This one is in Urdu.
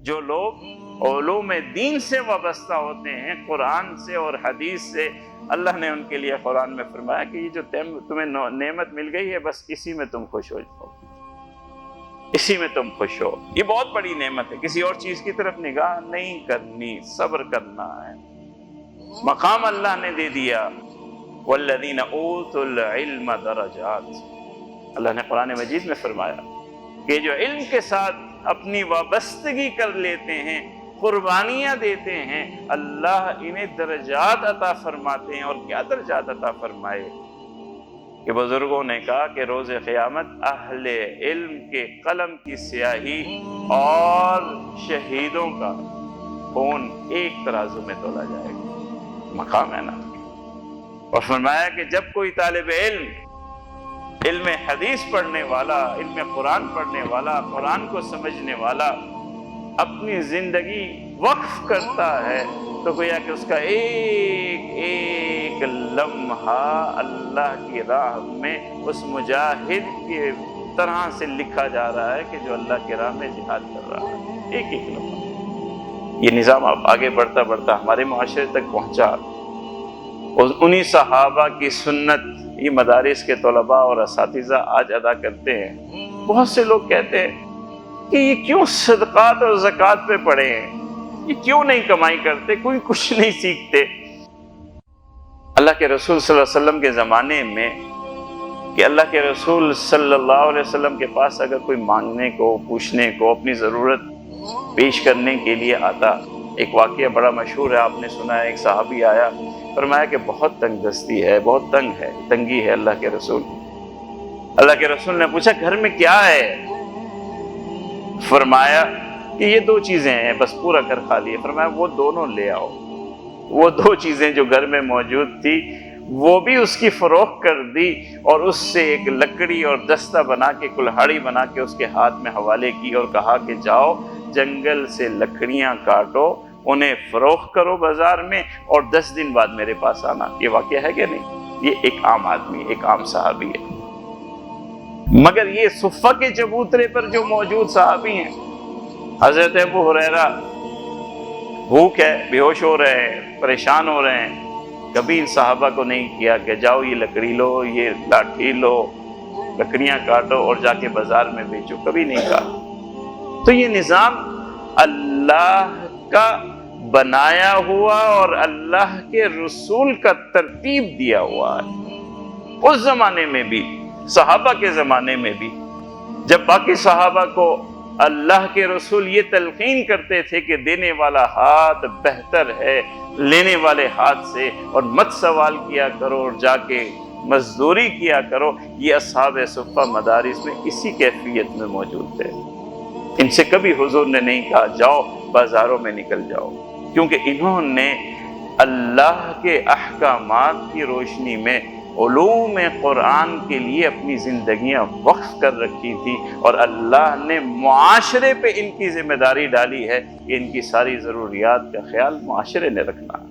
جو لوگ علوم دین سے وابستہ ہوتے ہیں، قرآن سے اور حدیث سے، اللہ نے ان کے لیے قرآن میں فرمایا کہ یہ جو تمہیں نعمت مل گئی ہے بس اسی میں تم خوش ہو جاؤ، اسی میں تم خوش ہو۔ یہ بہت بڑی نعمت ہے، کسی اور چیز کی طرف نگاہ نہیں کرنی، صبر کرنا ہے۔ مقام اللہ نے دے دیا، والذین اوتوا العلم درجات۔ اللہ نے قرآن مجید میں فرمایا کہ جو علم کے ساتھ اپنی وابستگی کر لیتے ہیں، قربانیاں دیتے ہیں، اللہ انہیں درجات عطا فرماتے ہیں۔ اور کیا درجات عطا فرمائے کہ بزرگوں نے کہا کہ روز قیامت اہل علم کے قلم کی سیاہی اور شہیدوں کا خون ایک ترازو میں تولا جائے گا۔ مقام ہے نا۔ اور فرمایا کہ جب کوئی طالب علم، علم حدیث پڑھنے والا، علم قرآن پڑھنے والا، قرآن کو سمجھنے والا اپنی زندگی وقف کرتا ہے تو گویا کہ اس کا ایک ایک لمحہ اللہ کی راہ میں اس مجاہد کی طرح سے لکھا جا رہا ہے کہ جو اللہ کی راہ میں جہاد کر رہا ہے، ایک ایک لمحہ۔ یہ نظام اب آگے بڑھتا بڑھتا ہمارے معاشرے تک پہنچا، اور انہی صحابہ کی سنت یہ مدارس کے طلباء اور اساتذہ آج ادا کرتے ہیں۔ بہت سے لوگ کہتے ہیں کہ یہ کیوں صدقات اور زکوٰۃ پہ پڑے ہیں، یہ کیوں نہیں کمائی کرتے، کوئی کچھ نہیں سیکھتے۔ اللہ کے رسول صلی اللہ علیہ وسلم کے زمانے میں کہ اللہ کے رسول صلی اللہ علیہ وسلم کے پاس اگر کوئی مانگنے کو، پوچھنے کو، اپنی ضرورت پیش کرنے کے لیے آتا، ایک واقعہ بڑا مشہور ہے، آپ نے سنا ہے، ایک صحابی آیا، فرمایا کہ بہت تنگ دستی ہے، بہت تنگی ہے اللہ کے رسول۔ اللہ کے رسول نے پوچھا گھر میں کیا ہے؟ فرمایا کہ یہ 2 چیزیں ہیں، بس پورا گھر خالی ہے۔ فرمایا وہ دونوں لے آؤ۔ وہ 2 چیزیں جو گھر میں موجود تھی وہ بھی اس کی فروخت کر دی، اور اس سے ایک لکڑی اور دستہ بنا کے، کلہاڑی بنا کے اس کے ہاتھ میں حوالے کی، اور کہا کہ جاؤ جنگل سے لکڑیاں کاٹو، انہیں فروخت کرو بازار میں، اور 10 دن بعد میرے پاس آنا۔ یہ واقعہ ہے کہ نہیں؟ یہ ایک عام آدمی، ایک عام صحابی ہے، مگر یہ صفہ کے چبوترے پر جو موجود صحابی ہیں، حضرت ابو ہریرہ بھوک ہے، بے ہوش ہو رہے ہیں، پریشان ہو رہے ہیں، کبھی ان صحابہ کو نہیں کیا کہ جاؤ یہ لکڑی لو، یہ لاٹھی لو، لکڑیاں کاٹو اور جا کے بازار میں بیچو، کبھی نہیں کہا۔ تو یہ نظام اللہ کا بنایا ہوا اور اللہ کے رسول کا ترتیب دیا ہوا ہے۔ اس زمانے میں بھی، صحابہ کے زمانے میں بھی، جب باقی صحابہ کو اللہ کے رسول یہ تلقین کرتے تھے کہ دینے والا ہاتھ بہتر ہے لینے والے ہاتھ سے، اور مت سوال کیا کرو اور جا کے مزدوری کیا کرو، یہ اصحاب صفہ مدارس میں اسی کیفیت میں موجود تھے۔ ان سے کبھی حضور نے نہیں کہا جاؤ بازاروں میں نکل جاؤ، کیونکہ انہوں نے اللہ کے احکامات کی روشنی میں علوم قرآن کے لیے اپنی زندگیاں وقف کر رکھی تھی، اور اللہ نے معاشرے پہ ان کی ذمہ داری ڈالی ہے کہ ان کی ساری ضروریات کا خیال معاشرے نے رکھنا ہے۔